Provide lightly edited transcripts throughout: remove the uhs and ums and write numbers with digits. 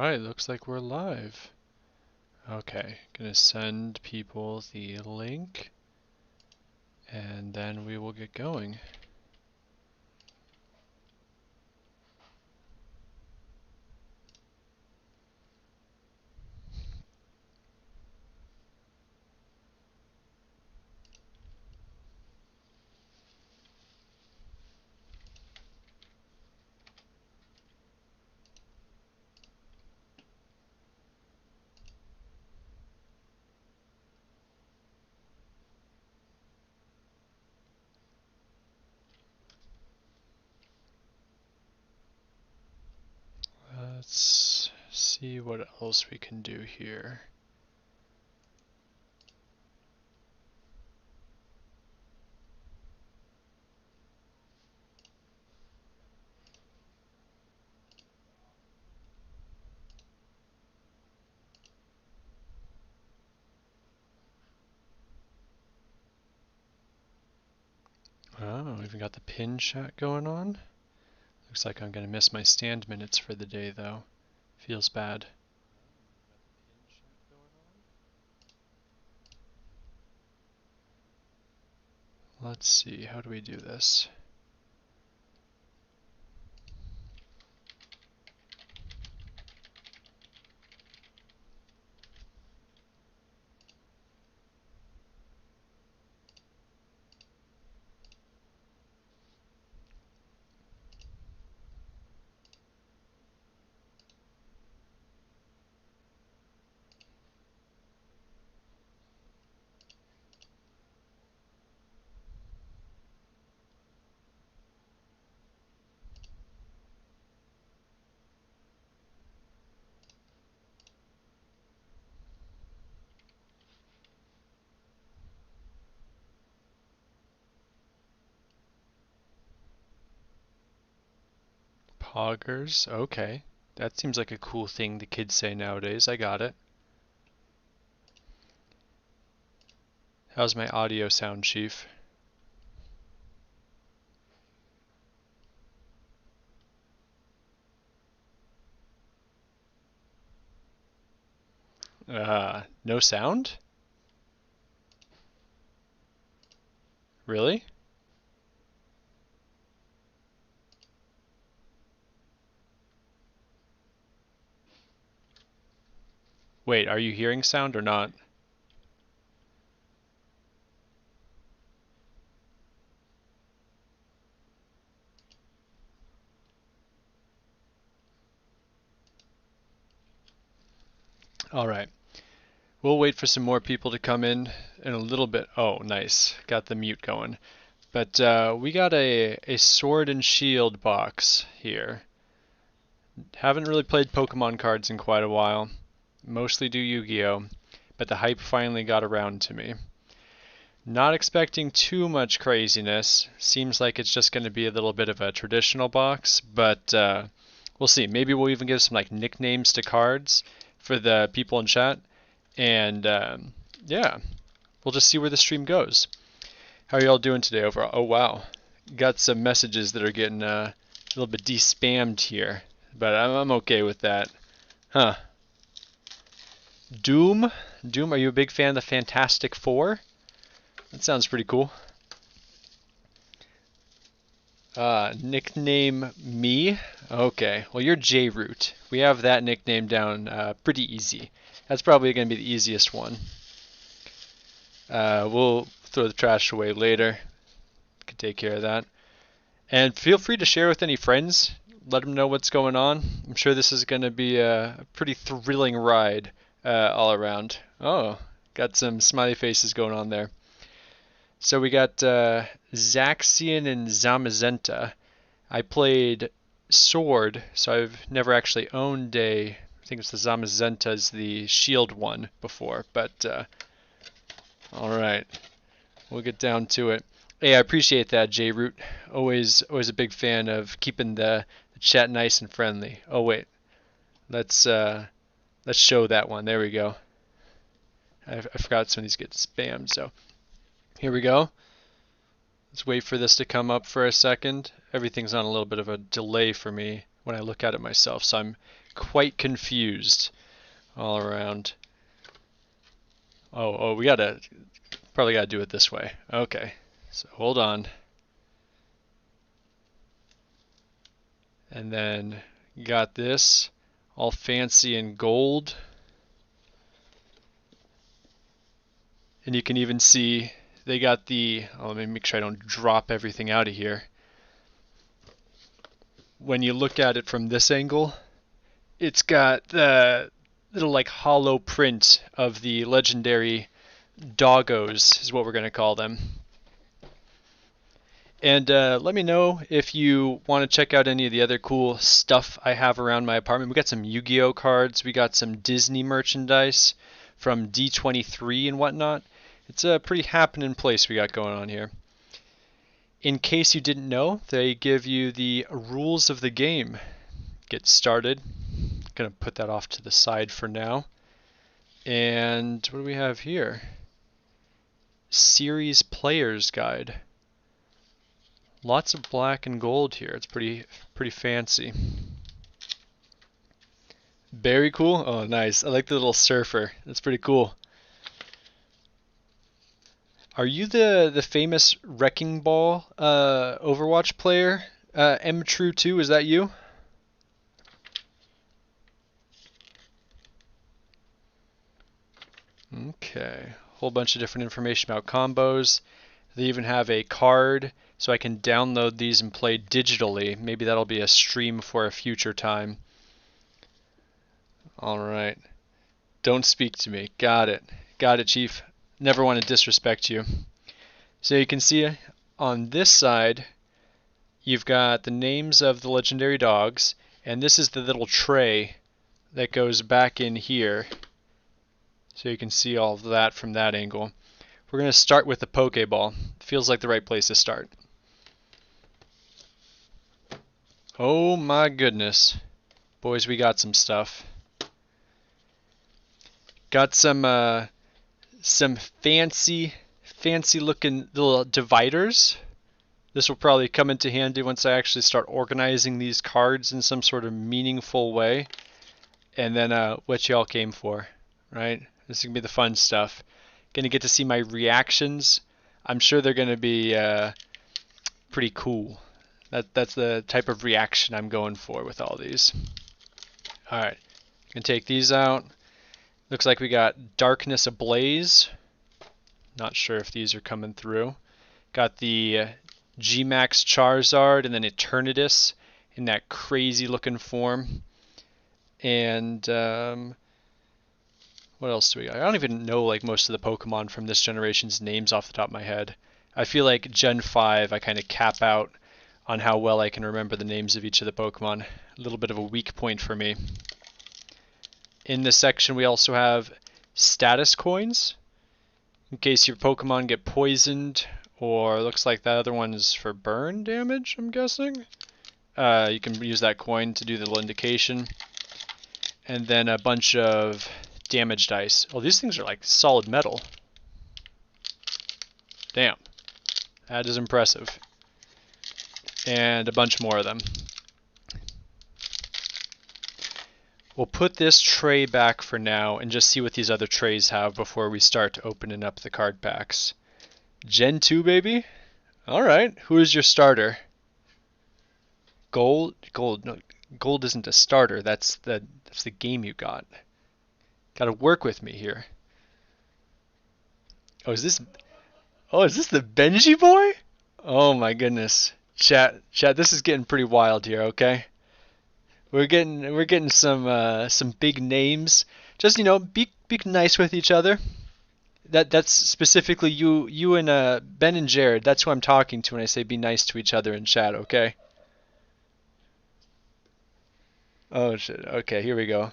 Alright, looks like we're live. Okay, gonna send people the link and then we will get going. Let's see what else we can do here. Oh, we've got the pin chat going on. Looks like I'm gonna miss my stand minutes for the day though. Feels bad. Let's see, how do we do this? Poggers, okay. That seems like a cool thing the kids say nowadays. I got it. How's my audio sound, Chief? No sound? Really? Wait, are you hearing sound or not? All right. We'll wait for some more people to come in a little bit. Oh, nice. Got the mute going. But we got a sword and shield box here. Haven't really played Pokemon cards in quite a while. Mostly do Yu-Gi-Oh! But the hype finally got around to me. Not expecting too much craziness. Seems like it's just going to be a little bit of a traditional box, but we'll see. Maybe we'll even give some like nicknames to cards for the people in chat. And yeah, we'll just see where the stream goes. How are y'all doing today overall? Oh wow, got some messages that are getting a little bit de-spammed here, but I'm okay with that. Huh. Doom? Doom, are you a big fan of the Fantastic Four? That sounds pretty cool. Nickname me? Okay, well you're J-Root. We have that nickname down pretty easy. That's probably going to be the easiest one. We'll throw the trash away later. Can take care of that. And feel free to share with any friends. Let them know what's going on. I'm sure this is going to be a pretty thrilling ride all around. Oh, got some smiley faces going on there. So we got Zaxian and Zamazenta. I played Sword, so I've never actually owned I think it's the Zamazenta's the shield one before, but alright, we'll get down to it. Hey, I appreciate that, J-Root. Always a big fan of keeping the chat nice and friendly. Oh wait, let's show that one. There we go. I forgot some of these get spammed, so here we go. Let's wait for this to come up for a second. Everything's on a little bit of a delay for me when I look at it myself, so I'm quite confused all around. Oh, we probably gotta do it this way. Okay, so hold on. And then you got this all fancy in gold. And you can even see they got the, let me make sure I don't drop everything out of here. When you look at it from this angle, it's got the little like hollow print of the legendary doggos, is what we're going to call them. And let me know if you want to check out any of the other cool stuff I have around my apartment. We got some Yu-Gi-Oh cards, we got some Disney merchandise from D23 and whatnot. It's a pretty happening place we got going on here. In case you didn't know, they give you the rules of the game. Get started. Gonna put that off to the side for now. And what do we have here? Series Player's Guide. Lots of black and gold here. It's pretty fancy. Very cool. Oh, nice. I like the little surfer. That's pretty cool. Are you the famous Wrecking Ball Overwatch player? M-True2, is that you? Okay. Whole bunch of different information about combos. They even have a card, so I can download these and play digitally. Maybe that'll be a stream for a future time. Alright. Don't speak to me. Got it. Got it, Chief. Never want to disrespect you. So you can see on this side, you've got the names of the legendary dogs, and this is the little tray that goes back in here. So you can see all of that from that angle. We're going to start with the Pokeball. Feels like the right place to start. Oh my goodness. Boys, we got some stuff. Got some fancy looking little dividers. This will probably come into handy once I actually start organizing these cards in some sort of meaningful way. And then what y'all came for, right? This is going to be the fun stuff. Going to get to see my reactions. I'm sure they're going to be pretty cool. That's the type of reaction I'm going for with all these. Alright, going to take these out. Looks like we got Darkness Ablaze. Not sure if these are coming through. Got the G-Max Charizard and then Eternatus in that crazy looking form. And what else do we got? I don't even know like most of the Pokemon from this generation's names off the top of my head. I feel like Gen 5 I kind of cap out on how well I can remember the names of each of the Pokemon. A little bit of a weak point for me. In this section we also have status coins. In case your Pokemon get poisoned, or looks like that other one is for burn damage, I'm guessing. You can use that coin to do the little indication. And then a bunch of damage dice. Oh, these things are like solid metal. Damn. That is impressive. And a bunch more of them. We'll put this tray back for now and just see what these other trays have before we start opening up the card packs. Gen 2, baby? Alright, who is your starter? Gold? No, gold isn't a starter, that's the game you got. Gotta work with me here. Oh, is this the Benji boy? Oh my goodness. Chat, this is getting pretty wild here, okay? We're getting some big names. Just, you know, be nice with each other. That's specifically you and Ben and Jared. That's who I'm talking to when I say be nice to each other in chat, okay? Oh shit. Okay, here we go.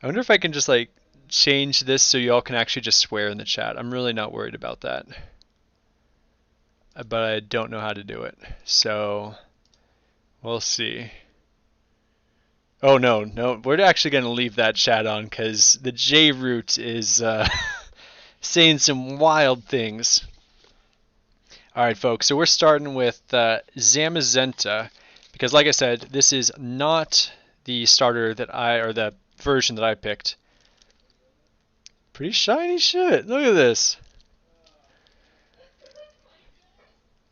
I wonder if I can just like change this so y'all can actually just swear in the chat. I'm really not worried about that. But I don't know how to do it. So we'll see. Oh no, we're actually going to leave that chat on because the J-Root is saying some wild things. Alright folks, so we're starting with Zamazenta because like I said, this is not the starter or the version that I picked. Pretty shiny shit. Look at this.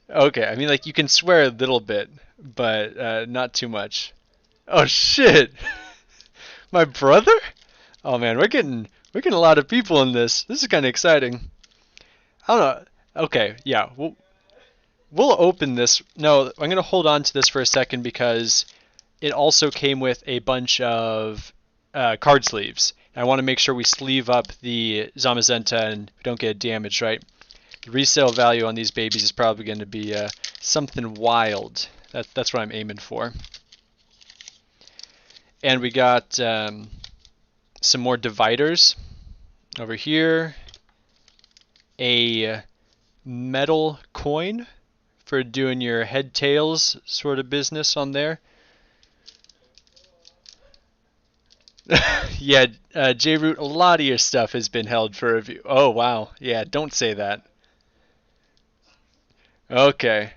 Okay, I mean, like, you can swear a little bit, but not too much. Oh shit! My brother? Oh man, we're getting a lot of people in this. This is kind of exciting. I don't know. Okay, yeah, we'll open this. No, I'm gonna hold on to this for a second because it also came with a bunch of card sleeves. I want to make sure we sleeve up the Zamazenta and we don't get damaged, right? The resale value on these babies is probably going to be something wild. That's what I'm aiming for. And we got some more dividers over here. A metal coin for doing your head tails sort of business on there. Yeah, J-Root, a lot of your stuff has been held for review. Oh, wow. Yeah, don't say that. Okay.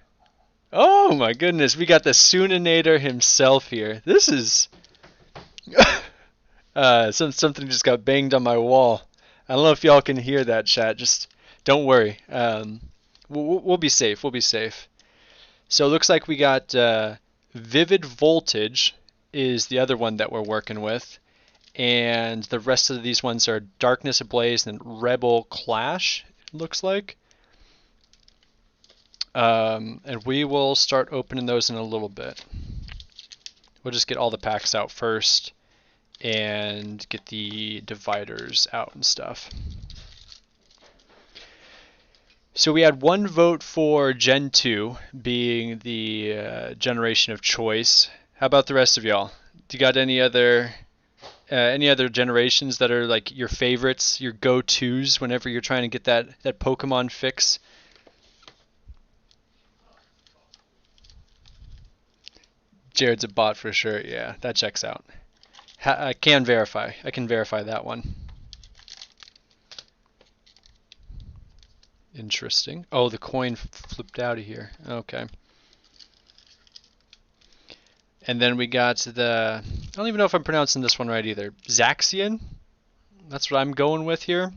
Oh my goodness, we got the Suninator himself here. This is... something just got banged on my wall. I don't know if y'all can hear that, chat. Just don't worry. We'll be safe. We'll be safe. So it looks like we got Vivid Voltage is the other one that we're working with. And the rest of these ones are Darkness Ablaze and Rebel Clash, it looks like. And we will start opening those in a little bit. We'll just get all the packs out first and get the dividers out and stuff. So we had one vote for Gen 2 being the generation of choice. How about the rest of y'all? Do you got any other generations that are like your favorites, your go-tos whenever you're trying to get that Pokemon fix? Jared's a bot for sure. Yeah, that checks out. I can verify. I can verify that one. Interesting. Oh, the coin flipped out of here. Okay. And then we got I don't even know if I'm pronouncing this one right either. Zaxian? That's what I'm going with here.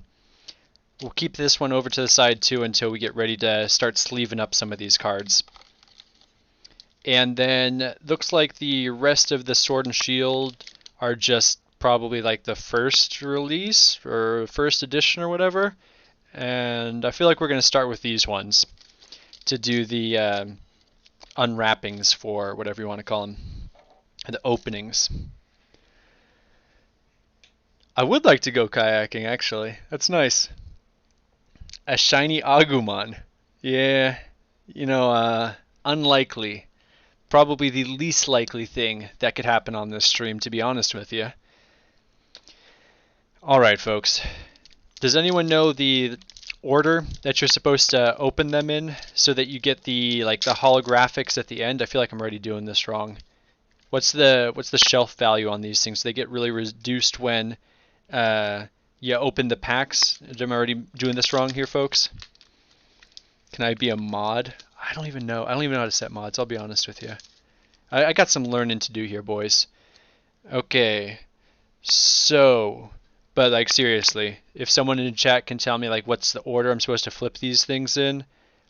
We'll keep this one over to the side too until we get ready to start sleeving up some of these cards. And then looks like the rest of the Sword and Shield are just probably like the first release or first edition or whatever. And I feel like we're going to start with these ones to do the unwrappings for whatever you want to call them, the openings. I would like to go kayaking actually. That's nice. A shiny Agumon. Yeah, you know, unlikely. Probably the least likely thing that could happen on this stream, to be honest with you. Alright, folks. Does anyone know the order that you're supposed to open them in so that you get the holographics at the end? I feel like I'm already doing this wrong. What's the shelf value on these things? They get really reduced when you open the packs. Am I already doing this wrong here, folks? Can I be a mod? I don't even know. I don't even know how to set mods, I'll be honest with you. I got some learning to do here, boys. Okay. So, but like seriously, if someone in the chat can tell me like what's the order I'm supposed to flip these things in,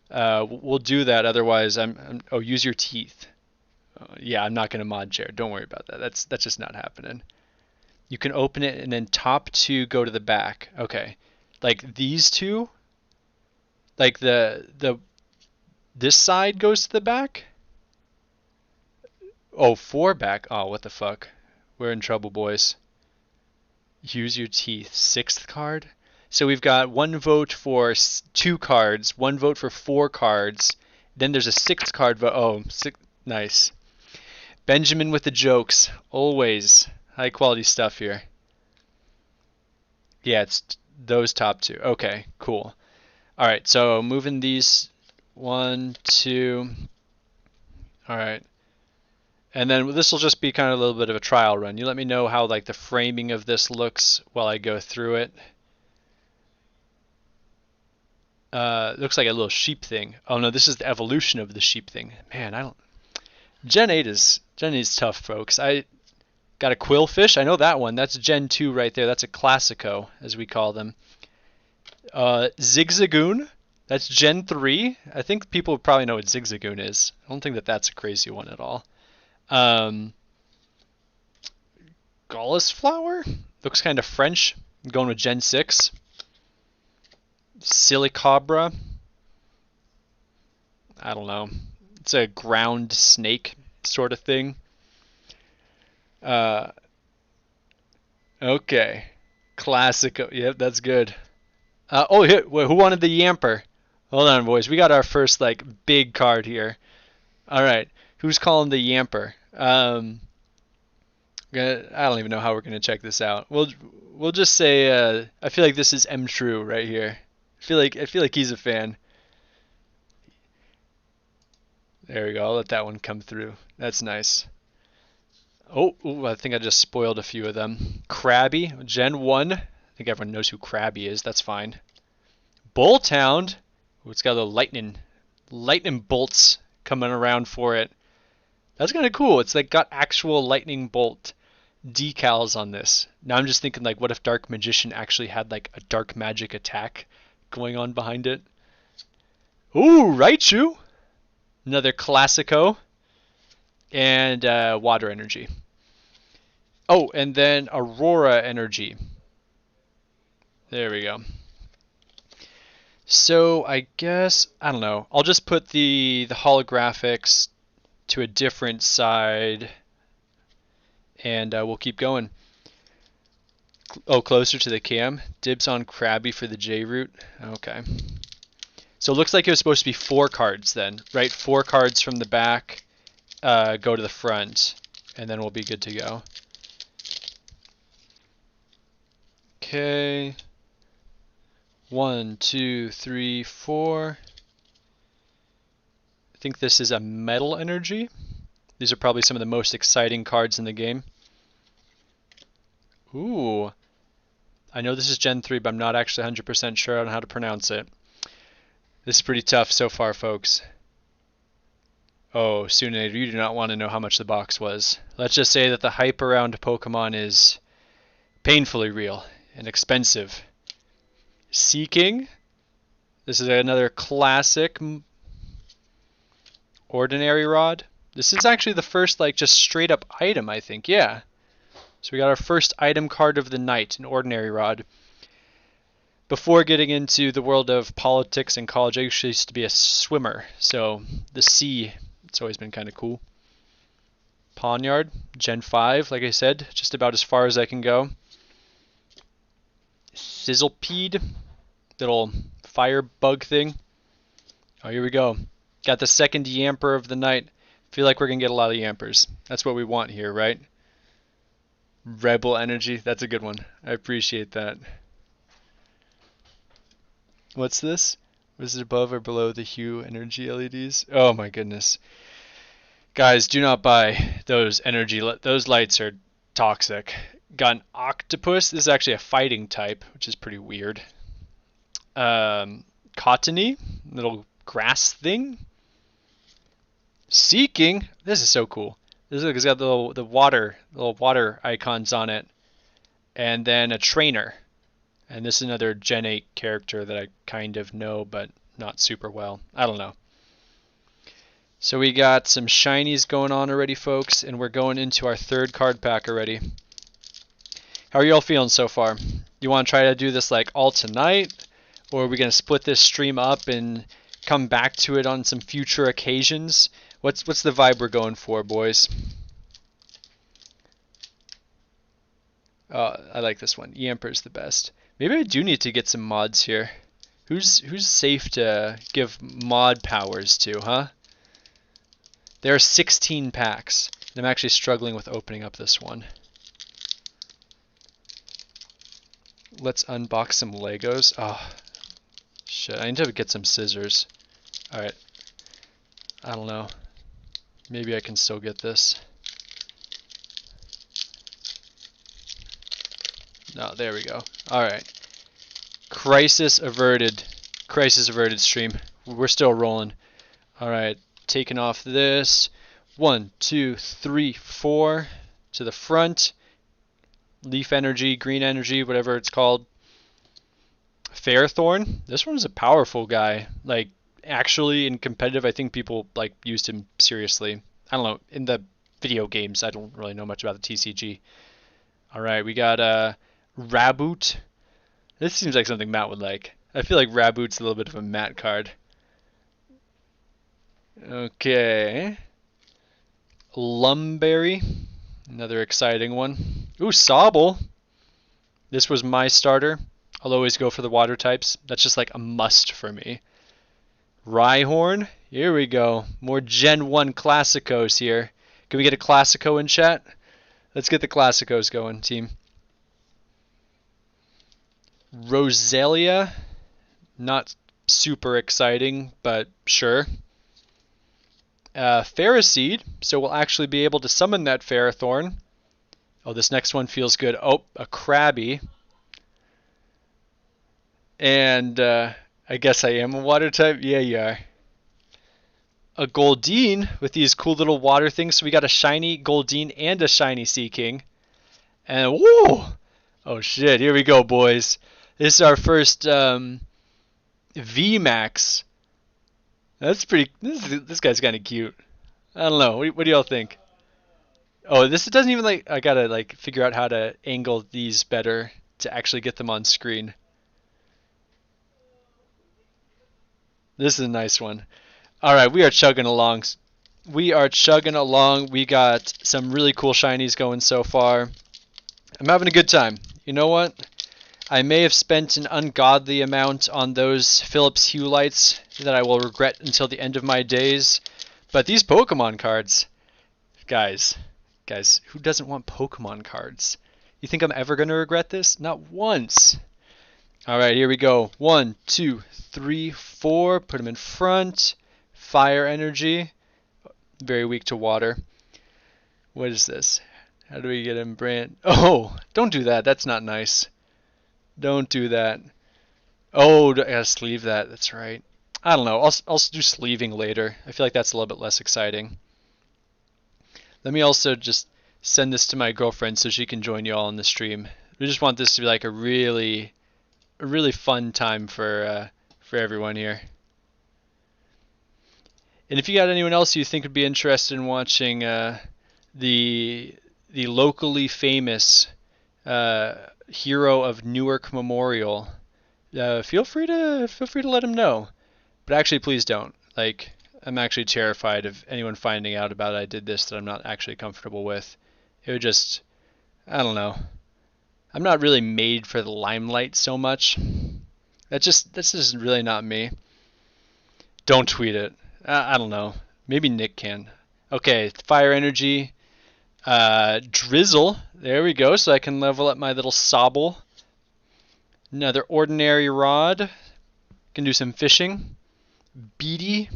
we'll do that. Otherwise, oh, use your teeth. Yeah, I'm not gonna mod Jared. Don't worry about that. That's just not happening. You can open it and then top two go to the back. Okay, like these two. Like this side goes to the back? Oh, four back. Oh, what the fuck? We're in trouble, boys. Use your teeth. Sixth card? So we've got one vote for 2 cards, one vote for 4 cards. Then there's a 6th card vote. Oh, nice. Benjamin with the jokes. Always. High quality stuff here. Yeah, it's those top 2. Okay, cool. Alright, so moving these 1, 2. Alright. And then this will just be kind of a little bit of a trial run. You let me know how like the framing of this looks while I go through it. Looks like a little sheep thing. Oh no, this is the evolution of the sheep thing. Man, Gen 8 is tough, folks. Got a Quillfish. I know that one. That's Gen 2 right there. That's a Classico, as we call them. Zigzagoon. That's Gen 3. I think people probably know what Zigzagoon is. I don't think that that's a crazy one at all. Flower. Looks kind of French. I'm going with Gen 6. Silicabra. I don't know. It's a ground snake sort of thing. Okay. Classic. Yep, that's good. Oh, here, who wanted the Yamper? Hold on, boys. We got our first, like, big card here. All right. Who's calling the Yamper? I don't even know how we're gonna check this out. We'll just say I feel like this is M True right here. I feel like he's a fan. There we go. I'll let that one come through. That's nice. Oh, ooh, I think I just spoiled a few of them. Krabby, Gen 1. I think everyone knows who Krabby is. That's fine. Bulltown. Ooh, it's got the lightning bolts coming around for it. That's kind of cool. It's like got actual lightning bolt decals on this. Now I'm just thinking, like, what if Dark Magician actually had like a dark magic attack going on behind it? Ooh, Raichu. Another Classico. And Water Energy. Oh, and then Aurora Energy. There we go. So I guess, I don't know. I'll just put the holographics to a different side. And we'll keep going. Oh, closer to the cam. Dibs on Krabby for the J route. Okay. So it looks like it was supposed to be 4 cards then, right? 4 cards from the back. Go to the front, and then we'll be good to go. Okay. 1, 2, 3, 4. I think this is a Metal Energy. These are probably some of the most exciting cards in the game. Ooh. I know this is Gen 3, but I'm not actually 100% sure on how to pronounce it. This is pretty tough so far, folks. Oh, Sunator, you do not want to know how much the box was. Let's just say that the hype around Pokemon is painfully real and expensive. Seeking. This is another classic Ordinary Rod. This is actually the first, like, just straight up item, I think. Yeah. So we got our first item card of the night, an Ordinary Rod. Before getting into the world of politics and college, I actually used to be a swimmer. So the sea, it's always been kind of cool. Pawniard, Gen 5, like I said, just about as far as I can go. Sizzlipede, little fire bug thing. Oh, here we go. Got the second Yamper of the night. Feel like we're going to get a lot of Yampers. That's what we want here, right? Rebel Energy, that's a good one. I appreciate that. What's this? Was it above or below the Hue Energy LEDs? Oh my goodness. Guys, do not buy those those lights are toxic. Got an Octopus. This is actually a fighting type, which is pretty weird. Cottony, little grass thing. Seeking. This is so cool. This has got the little water icons on it. And then a trainer. And this is another Gen 8 character that I kind of know, but not super well. I don't know. So we got some shinies going on already, folks, and we're going into our third card pack already. How are you all feeling so far? You want to try to do this like all tonight? Or are we going to split this stream up and come back to it on some future occasions? What's the vibe we're going for, boys? I like this one. Yamper's the best. Maybe I do need to get some mods here. Who's safe to give mod powers to, huh? There are 16 packs. And I'm actually struggling with opening up this one. Let's unbox some Legos. Oh, shit. I need to get some scissors. Alright. I don't know. Maybe I can still get this. No, there we go. Alright. Crisis averted. Crisis averted stream. We're still rolling. Alright. Taking off this. 1, 2, 3, 4. to the front. Leaf energy, green energy, whatever it's called. Ferrothorn. This one's a powerful guy. Like, actually, in competitive, I think people like used him seriously. I don't know. In the video games, I don't really know much about the TCG. All right, we got Raboot. This seems like something Matt would like. I feel like Raboot's a little bit of a Matt card. Okay. Lumberry. Another exciting one. Ooh, Sobble. This was my starter. I'll always go for the water types. That's just like a must for me. Rhyhorn. Here we go. More Gen 1 Classicos here. Can we get a Classico in chat? Let's get the Classicos going, team. Roselia. Not super exciting, but sure. Ferroseed. So we'll actually be able to summon that Ferrothorn. Oh, this next one feels good. Oh, a Krabby. And I guess I am a water type. Yeah, you are. A Goldeen with these cool little water things. So we got a shiny Goldeen and a shiny Seaking. And whoa! Oh shit! Here we go, boys. This is our first VMAX. That's pretty. This guy's kind of cute. I don't know. What do y'all think? Oh, this doesn't even like. I gotta like figure out how to angle these better to actually get them on screen. This is a nice one. All right, we are chugging along. We are chugging along. We got some really cool shinies going so far. I'm having a good time. You know what? I may have spent an ungodly amount on those Philips Hue lights that I will regret until the end of my days. But these Pokemon cards, guys, who doesn't want Pokemon cards? You think I'm ever going to regret this? Not once. All right, here we go. 1, 2, 3, 4. Put them in front. Fire energy. Very weak to water. What is this? How do we get him brand? Oh, don't do that. That's not nice. Don't do that. Oh, I gotta sleeve that. That's right. I don't know. I'll do sleeving later. I feel like that's a little bit less exciting. Let me also just send this to my girlfriend so she can join you all on the stream. We just want this to be like a really fun time for everyone here. And if you got anyone else you think would be interested in watching the locally famous hero of Newark Memorial, feel free to let him know. But actually, please don't. Like, I'm actually terrified of anyone finding out about I did this that I'm not actually comfortable with. It would just, I don't know. I'm not really made for the limelight so much. This is really not me. Don't tweet it. I don't know. Maybe Nick can. Okay, fire energy. Drizzle. There we go. So I can level up my little Sobble. Another ordinary rod. Can do some fishing. Beatty.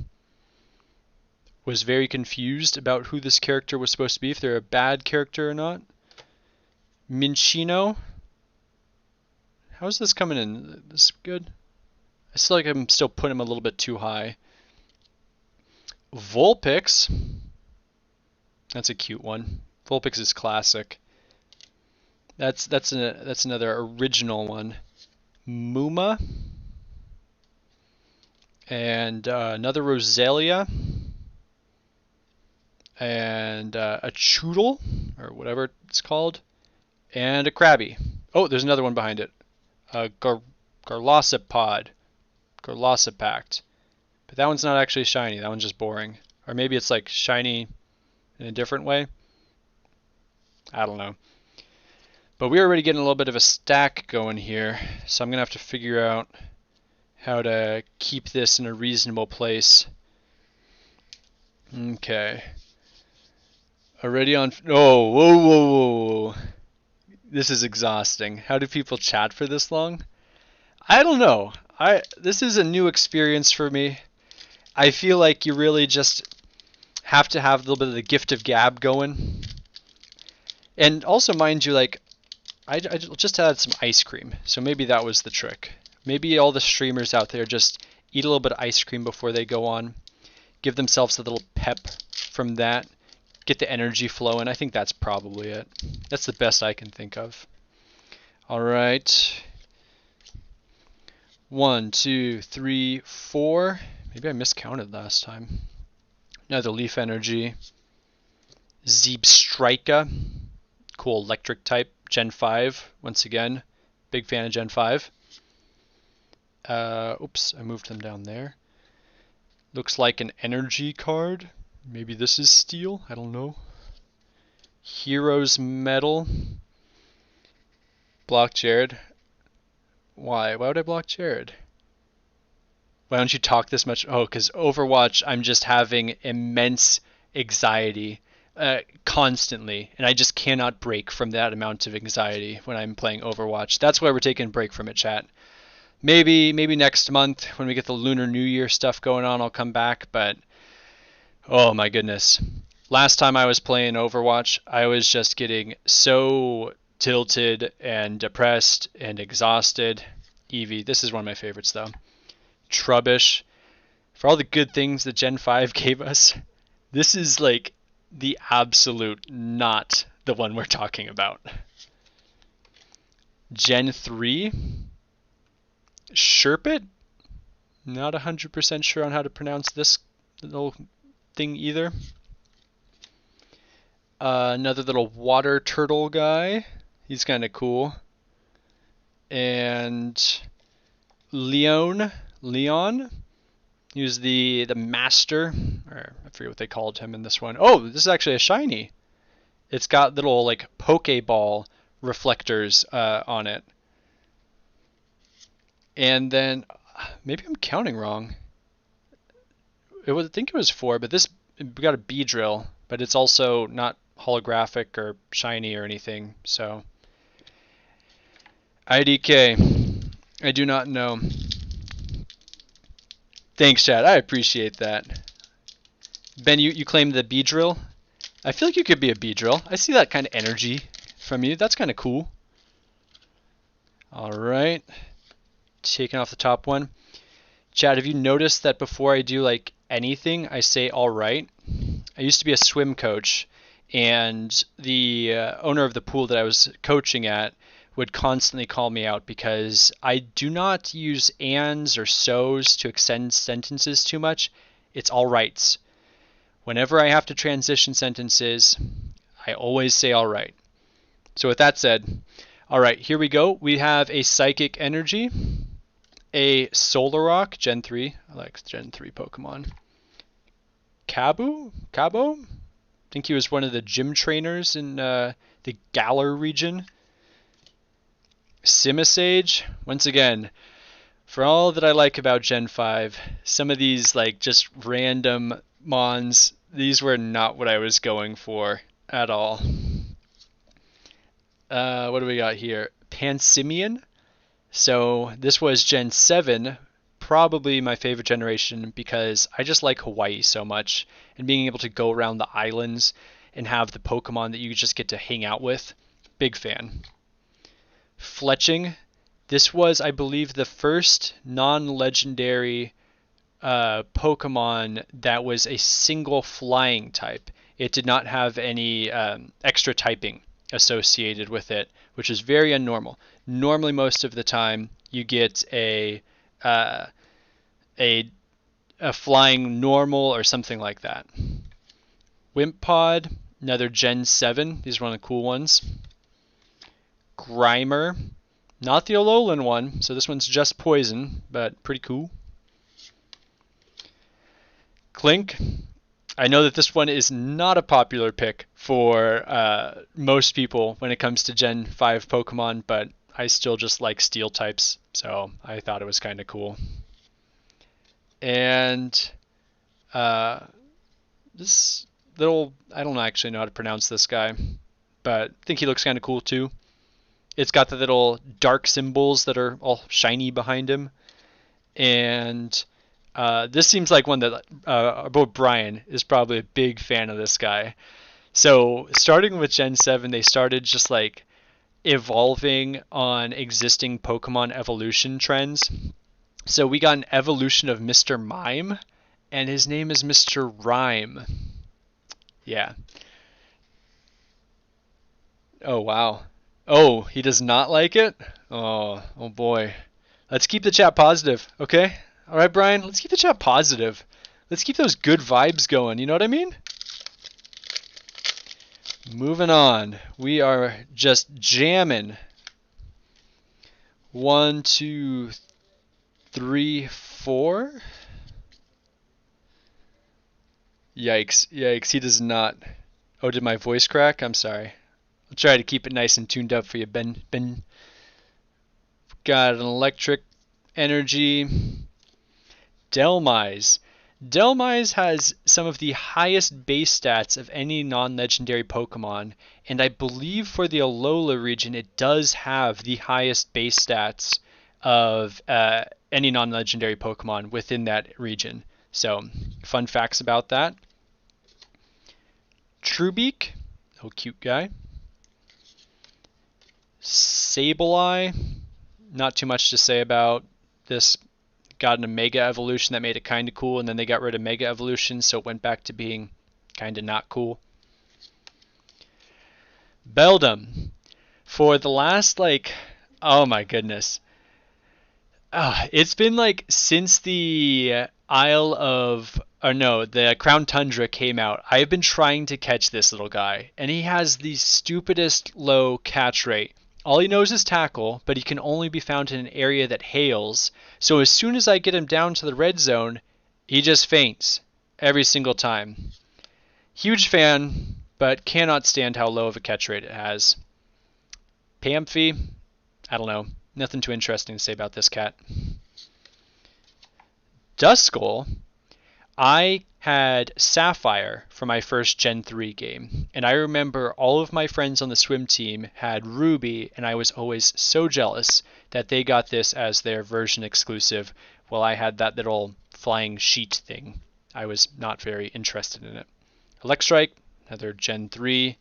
Was very confused about who this character was supposed to be, if they're a bad character or not. Minccino. How's this coming in? This good? I feel like I'm still putting him a little bit too high. Vulpix. That's a cute one. Vulpix is classic. That's another original one. Muma. And another Roselia. And a Choodle, or whatever it's called. And a Krabby. Oh, there's another one behind it. Garlossipod. Garlossipact. But that one's not actually shiny. That one's just boring. Or maybe it's like shiny in a different way. I don't know. But we're already getting a little bit of a stack going here. So I'm going to have to figure out how to keep this in a reasonable place. Okay. Already on... Oh, whoa. This is exhausting. How do people chat for this long? I don't know. This is a new experience for me. I feel like you really just have to have a little bit of the gift of gab going. And also, mind you, like, I just had some ice cream. So maybe that was the trick. Maybe all the streamers out there just eat a little bit of ice cream before they go on. Give themselves a little pep from that. get the energy flowing. I think that's probably it. That's the best I can think of. All right. 1, 2, 3, 4. Maybe I miscounted last time. Another Leaf Energy. Zebstrika. Cool electric type. Gen 5. Once again. Big fan of Gen 5. Oops, I moved them down there. Looks like an energy card. Maybe this is steel. I don't know. Heroes Metal. Block Jared. Why? Why would I block Jared? Why don't you talk this much? Oh, because Overwatch, I'm just having immense anxiety constantly, and I just cannot break from that amount of anxiety when I'm playing Overwatch. That's why we're taking a break from it, chat. Maybe next month when we get the Lunar New Year stuff going on, I'll come back, but oh my goodness. Last time I was playing Overwatch, I was just getting so tilted and depressed and exhausted. Eevee, this is one of my favorites though. Trubbish. For all the good things that Gen 5 gave us, this is like the absolute not the one we're talking about. Gen 3. Sherpit? Not 100% sure on how to pronounce this little thing either. Another little water turtle guy. He's kind of cool. And Leon. He was the master. Or I forget what they called him in this one. Oh, this is actually a shiny. It's got little like Pokeball reflectors on it. And then, maybe I'm counting wrong. I think it was 4, but this, we got a Beedrill, but it's also not holographic or shiny or anything, so. IDK, I do not know. Thanks, Chad, I appreciate that. Ben, you claimed the Beedrill? I feel like you could be a Beedrill. I see that kind of energy from you. That's kind of cool. Alright. Taking off the top one. Chad, have you noticed that before I do like anything, I say all right? I used to be a swim coach, and the owner of the pool that I was coaching at would constantly call me out because I do not use ands or so's to extend sentences too much. It's all rights. Whenever I have to transition sentences, I always say all right. So with that said, all right, here we go. We have a Psychic Energy. A Solrock, Gen 3. I like Gen 3 Pokemon. Cabo? I think he was one of the gym trainers in the Galar region. Simisage. Once again, for all that I like about Gen 5, some of these like just random mons, these were not what I was going for at all. What do we got here? Pansimian. So this was Gen 7, probably my favorite generation because I just like Hawaii so much, and being able to go around the islands and have the Pokemon that you just get to hang out with. Big fan. Fletching. This was, I believe, the first non-legendary Pokemon that was a single flying type. It did not have any extra typing associated with it, which is very unnormal. Normally, most of the time, you get a flying normal or something like that. Wimpod, another Gen 7. These are one of the cool ones. Grimer, not the Alolan one, so this one's just poison, but pretty cool. Clink. I know that this one is not a popular pick for most people when it comes to Gen 5 Pokemon, but I still just like steel types, so I thought it was kind of cool. And this little, I don't actually know how to pronounce this guy, but I think he looks kind of cool too. It's got the little dark symbols that are all shiny behind him. And this seems like one that our boy Brian is probably a big fan of this guy. So starting with Gen 7, they started just like evolving on existing Pokemon evolution trends. So we got an evolution of Mr. Mime, and his name is Mr. Rhyme. Yeah. Oh, wow. Oh, he does not like it? Oh boy. Let's keep the chat positive, okay? All right, Brian, let's keep the chat positive. Let's keep those good vibes going, you know what I mean? Moving on. We are just jamming. 1, 2, 3, 4. Yikes, yikes, he does not. Oh, did my voice crack? I'm sorry. I'll try to keep it nice and tuned up for you, Ben. Got an electric energy. Dhelmise. Dhelmise has some of the highest base stats of any non-legendary Pokemon, and I believe for the Alola region it does have the highest base stats of any non-legendary Pokemon within that region. So, fun facts about that. Truebeak, oh cute guy. Sableye, not too much to say about this. Got an Mega Evolution that made it kind of cool, and then they got rid of Mega Evolution, so it went back to being kind of not cool. Beldum, for the last, oh my goodness. It's been since the the Crown Tundra came out, I've been trying to catch this little guy, and he has the stupidest low catch rate. All he knows is tackle, but he can only be found in an area that hails, so as soon as I get him down to the red zone, he just faints every single time. Huge fan, but cannot stand how low of a catch rate it has. Pamphie, I don't know. Nothing too interesting to say about this cat. Duskull, I had Sapphire for my first Gen 3 game, and I remember all of my friends on the swim team had Ruby, and I was always so jealous that they got this as their version exclusive, while I had that little flying sheet thing. I was not very interested in it. Electrike, another Gen 3.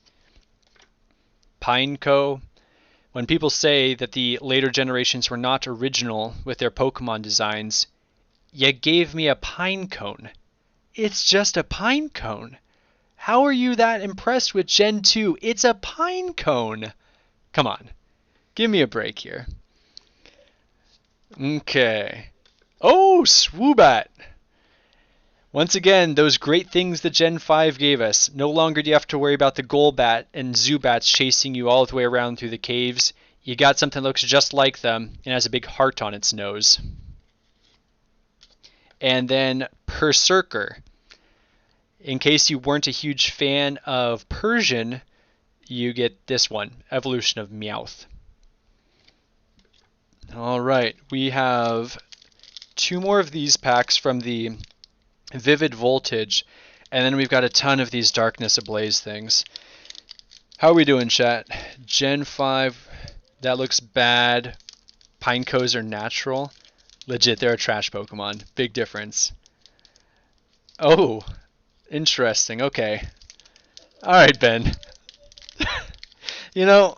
Pineco. When people say that the later generations were not original with their Pokemon designs, you gave me a Pinecone. It's just a Pinecone. How are you that impressed with Gen 2? It's a Pinecone. Come on. Give me a break here. Okay. Oh, Swoobat. Once again, those great things that Gen 5 gave us. No longer do you have to worry about the Golbat and Zubats chasing you all the way around through the caves. You got something that looks just like them and has a big heart on its nose. And then Berserker. In case you weren't a huge fan of Persian, you get this one, Evolution of Meowth. Alright, we have 2 more of these packs from the Vivid Voltage, and then we've got a ton of these Darkness Ablaze things. How are we doing, chat? Gen 5, that looks bad. Pinecos are natural. Legit, they're a trash Pokemon. Big difference. Oh, interesting. Okay. Alright, Ben. You know,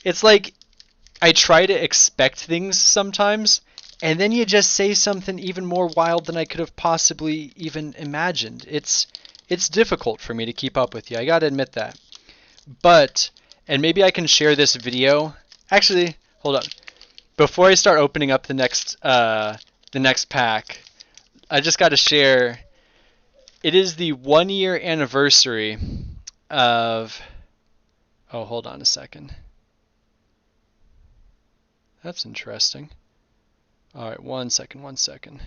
it's like I try to expect things sometimes, and then you just say something even more wild than I could have possibly even imagined. It's difficult for me to keep up with you. I gotta admit that. But, and maybe I can share this video. Actually, hold on. Before I start opening up the next pack, I just gotta share. It is the 1-year anniversary of. Oh, hold on a second. That's interesting. Alright, one second.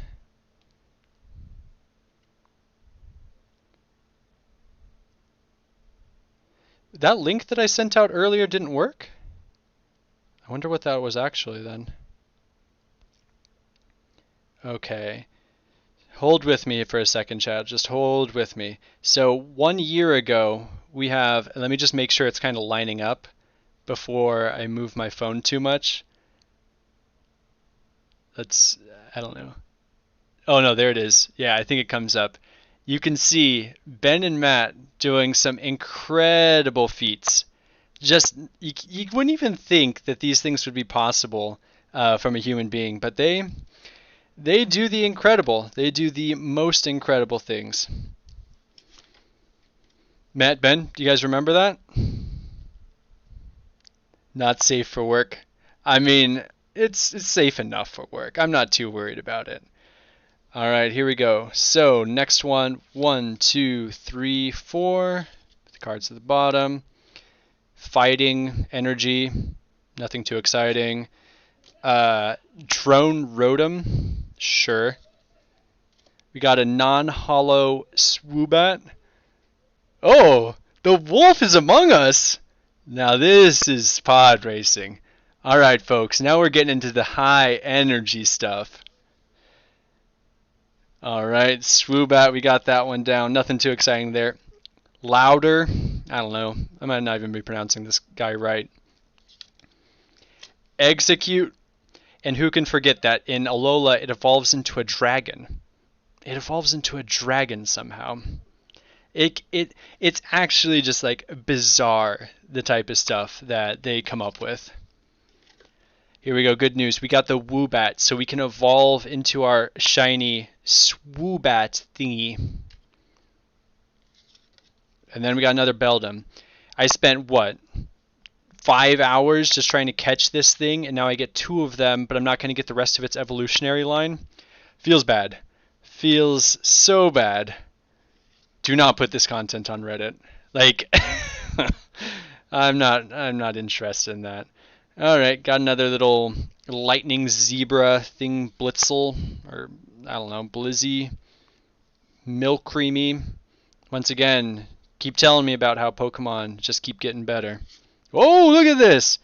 That link that I sent out earlier didn't work? I wonder what that was actually then. Okay. Hold with me for a second, chat. Just hold with me. So 1 year ago, we have, let me just make sure it's kind of lining up before I move my phone too much. I don't know. Oh no, there it is. Yeah, I think it comes up. You can see Ben and Matt doing some incredible feats. Just, you wouldn't even think that these things would be possible from a human being, but they do the incredible. They do the most incredible things. Matt, Ben, do you guys remember that? Not safe for work. I mean, it's safe enough for work. I'm not too worried about it. All right, here we go. So next one, 1, 2, 3, 4. The cards at the bottom. Fighting energy, nothing too exciting. Drone Rotom, sure. We got a non-hollow Swoobat. Oh, the wolf is among us. Now this is pod racing. All right, folks, now we're getting into the high energy stuff. All right, Swoobat, we got that one down. Nothing too exciting there. Louder, I don't know. I might not even be pronouncing this guy right. Execute, and who can forget that in Alola it evolves into a dragon. It evolves into a dragon somehow. It's actually just like bizarre, the type of stuff that they come up with. Here we go, good news. We got the Woobat, so we can evolve into our shiny Swoobat thingy. And then we got another Beldum. I spent, what, 5 hours just trying to catch this thing, and now I get 2 of them, but I'm not going to get the rest of its evolutionary line. Feels bad. Feels so bad. Do not put this content on Reddit. Like, I'm not interested in that. All right, got another little lightning zebra thing, Blitzel, or I don't know, Blizzy, Milcreamy. Once again, keep telling me about how Pokemon just keep getting better. Oh, look at this!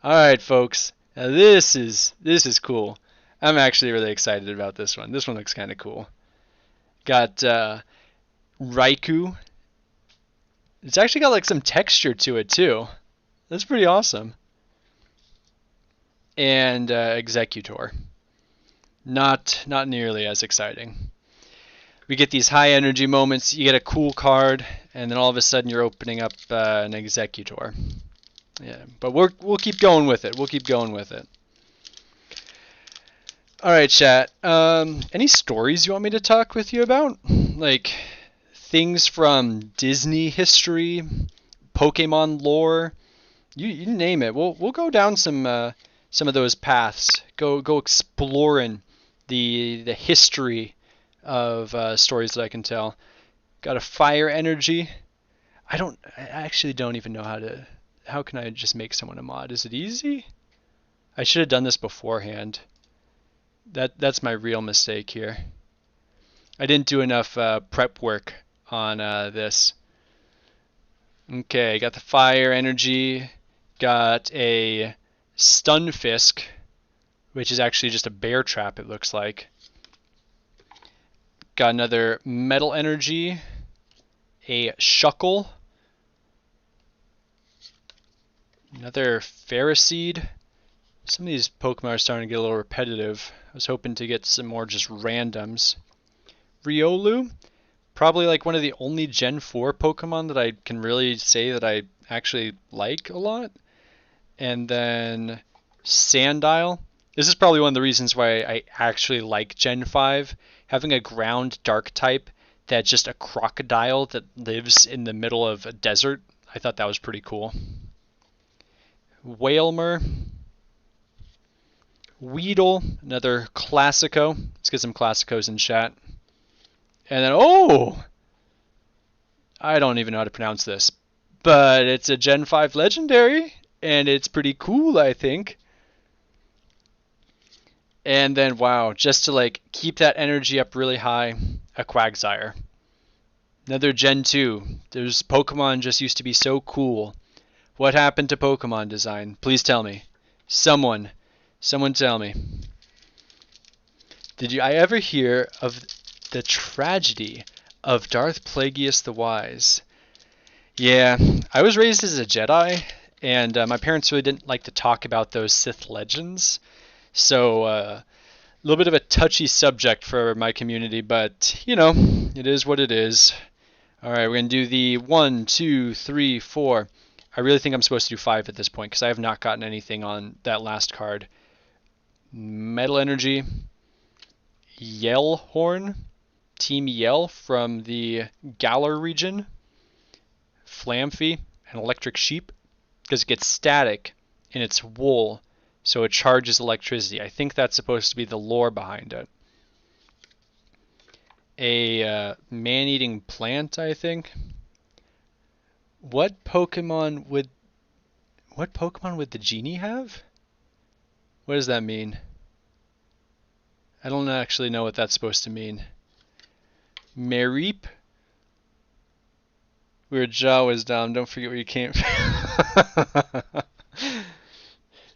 All right, folks, now this is cool. I'm actually really excited about this one. This one looks kind of cool. Got Raikou. It's actually got like some texture to it too. That's pretty awesome. And Executor. Not nearly as exciting. We get these high energy moments. You get a cool card, and then all of a sudden you're opening up an Executor. Yeah, but we'll keep going with it. We'll keep going with it. All right, chat. Any stories you want me to talk with you about? Like things from Disney history, Pokemon lore, you name it. We'll go down some of those paths. Go exploring the history of stories that I can tell. Got a fire energy. I actually don't even know how can I just make someone a mod? Is it easy? I should have done this beforehand. That's my real mistake here. I didn't do enough prep work on this. Okay, got the fire energy. Got a Stunfisk, which is actually just a bear trap, it looks like. Got another metal energy. A Shuckle. Another Ferroseed. Some of these Pokemon are starting to get a little repetitive. I was hoping to get some more just randoms. Riolu. Probably like one of the only Gen 4 Pokemon that I can really say that I actually like a lot. And then Sandile. This is probably one of the reasons why I actually like Gen 5. Having a ground dark type that's just a crocodile that lives in the middle of a desert. I thought that was pretty cool. Wailmer. Weedle, another Classico. Let's get some Classicos in chat. And then, oh! I don't even know how to pronounce this. But it's a Gen 5 Legendary, and it's pretty cool, I think. And then, wow, just to like keep that energy up really high, a Quagsire. Another Gen 2. Those Pokemon just used to be so cool. What happened to Pokemon design? Please tell me. Someone tell me. Did I ever hear of the tragedy of Darth Plagueis the Wise? Yeah, I was raised as a Jedi, and my parents really didn't like to talk about those Sith legends. So, a little bit of a touchy subject for my community, but, you know, it is what it is. Alright, we're going to do the 1, 2, 3, 4. I really think I'm supposed to do 5 at this point, because I have not gotten anything on that last card. Metal Energy, Yellhorn, Team Yell from the Galar region, Flamfy, and Electric Sheep, because it gets static in its wool, so it charges electricity. I think that's supposed to be the lore behind it. A man-eating plant, I think. What Pokemon would the genie have? What does that mean? I don't actually know what that's supposed to mean. Mareep? Where Jaw is down, don't forget where you came from.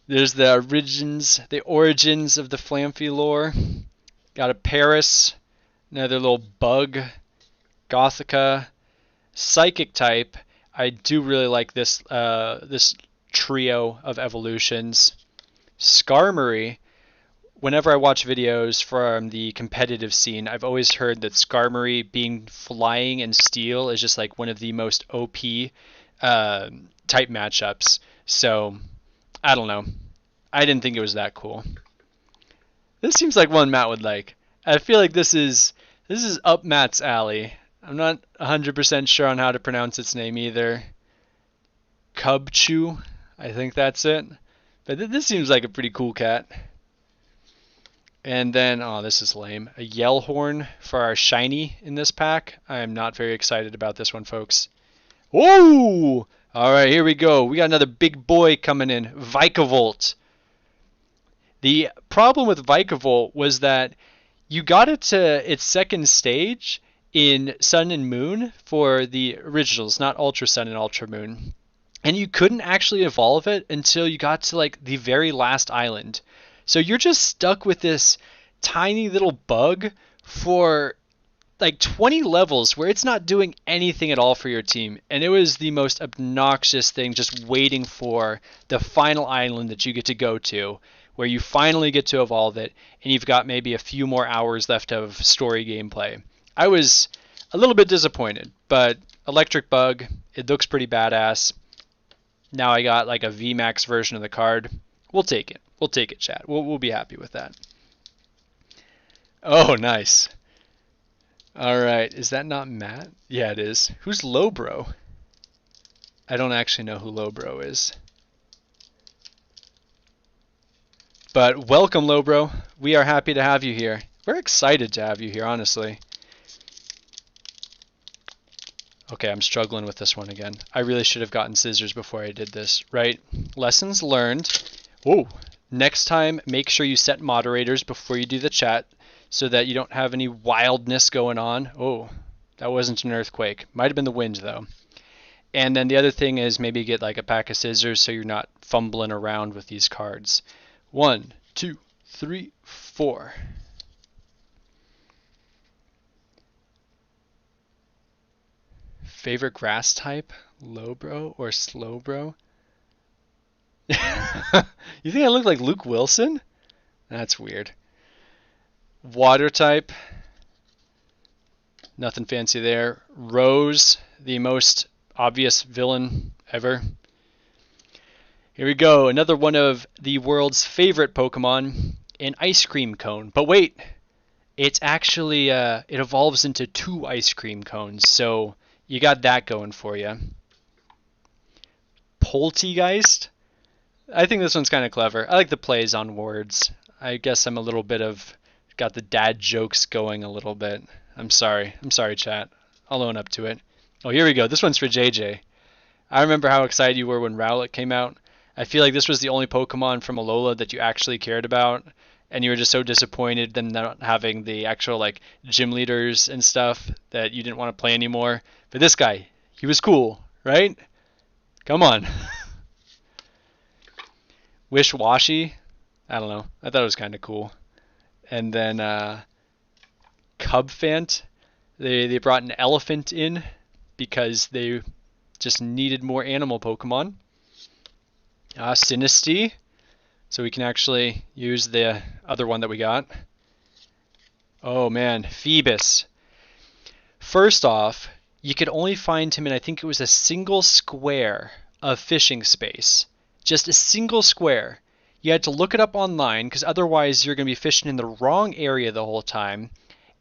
There's the origins of the Flamphy lore. Got a Paris, another little bug, Gothica, Psychic type. I do really like this this trio of evolutions. Skarmory. Whenever I watch videos from the competitive scene, I've always heard that Skarmory being flying and steel is just like one of the most OP type matchups. So, I don't know. I didn't think it was that cool. This seems like one Matt would like. I feel like this is up Matt's alley. I'm not 100% sure on how to pronounce its name either. Cubchoo, I think that's it. But this seems like a pretty cool cat. And then, oh, this is lame. A Yellhorn for our shiny in this pack. I am not very excited about this one, folks. Whoa! Alright, here we go. We got another big boy coming in. Vikavolt. The problem with Vikavolt was that you got it to its second stage in Sun and Moon for the originals, not Ultra Sun and Ultra Moon. And you couldn't actually evolve it until you got to like the very last island. So you're just stuck with this tiny little bug for like 20 levels where it's not doing anything at all for your team. And it was the most obnoxious thing, just waiting for the final island that you get to go to, where you finally get to evolve it, and you've got maybe a few more hours left of story gameplay. I was a little bit disappointed, but Electric Bug, it looks pretty badass. Now I got like a VMAX version of the card. We'll take it. We'll take it, chat. We'll be happy with that. Oh, nice. Alright, is that not Matt? Yeah, it is. Who's Lowbro? I don't actually know who Lowbro is. But welcome, Lowbro. We are happy to have you here. We're excited to have you here, honestly. Okay, I'm struggling with this one again. I really should have gotten scissors before I did this, right? Lessons learned. Whoa. Next time, make sure you set moderators before you do the chat so that you don't have any wildness going on. Oh, that wasn't an earthquake. Might have been the wind, though. And then the other thing is maybe get like a pack of scissors so you're not fumbling around with these cards. 1, 2, 3, 4. Favorite grass type? Lowbro or Slowbro? You think I look like Luke Wilson? That's weird. Water type. Nothing fancy there. Rose, the most obvious villain ever. Here we go. Another one of the world's favorite Pokemon, an ice cream cone. But wait, it's actually, it evolves into 2 ice cream cones. So you got that going for you. Poltegeist. I think this one's kind of clever. I like the plays on words. I guess I'm a little bit of got the dad jokes going a little bit. I'm sorry, chat. I'll own up to it. Oh, here we go. This one's for JJ. I remember how excited you were when Rowlet came out. I feel like this was the only Pokemon from Alola that you actually cared about, and you were just so disappointed in not having the actual like gym leaders and stuff that you didn't want to play anymore. But this guy, he was cool, right? Come on. Wish-Washy, I don't know. I thought it was kind of cool. And then Cubfant, they brought an elephant in because they just needed more animal Pokemon. Sinistea, so we can actually use the other one that we got. Oh man, Phoebus. First off, you could only find him in, I think it was a single square of fishing space. Just a single square. You had to look it up online because otherwise you're going to be fishing in the wrong area the whole time.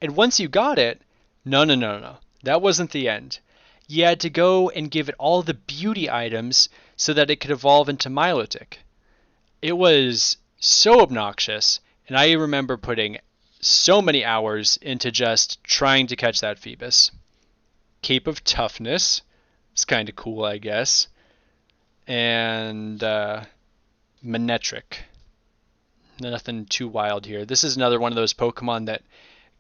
And once you got it, no. That wasn't the end. You had to go and give it all the beauty items so that it could evolve into Milotic. It was so obnoxious, and I remember putting so many hours into just trying to catch that Phoebus. Cape of Toughness. It's kind of cool, I guess. And Manectric. Nothing too wild here. This is another one of those Pokemon that